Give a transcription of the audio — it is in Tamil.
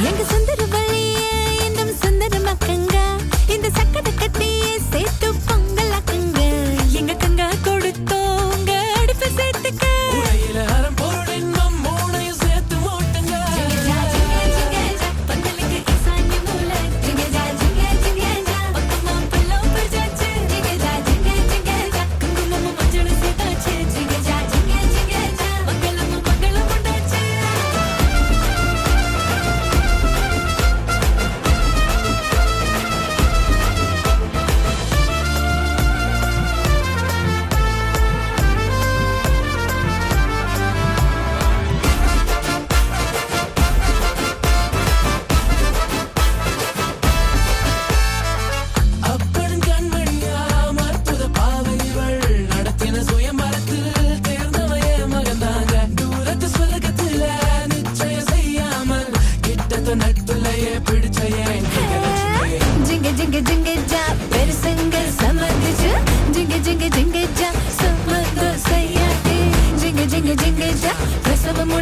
எங்க சுந்தர வழியே இன்னும் சுந்தரமாக்கங்க இந்த சக்கரை கட்டியே சேர்த்து பொங்கலாக்குங்க எங்க கங்கா கொடுத்தோங்க அடுப்பு சேர்த்துக்க உடையில அறம் பொருள் இன்னும் மூணையும் சேர்த்து மூட்டுங்க பந்தலுக்கு ஈசான்ய மூல ஜிங்கஜா ஜிங்கஜா பக்கமா பல்லவ பஜாச்சு ஜிங்கஜா ஜிங்கஜா குங்குமம் மஞ்சள் சேர்த்தாச்சு ஜிங்கஜா ஜிங்கஜா மங்களம் மங்களம் உண்டாச்சு அப்படும் கண்மணியா மற்புத பாவைகள் நடத்தின சுயமரத்தில் தேர்ந்தவையே மகந்தாங்க தூரத்து சொர்க்கத்துல நிச்சயம் செய்யாமல் கிட்டத்த நட்புலையே பிடிச்சையே ஜிங்க ஜிங்க ஜிங்க ஜா பெருசங்க சமதிச்சு ஜிங்க ஜிங்க ஜிங்க ஜா சமத செய்யாட்டி ஜிங்க ஜிங்க ஜிங்க ஜா பிரசவம்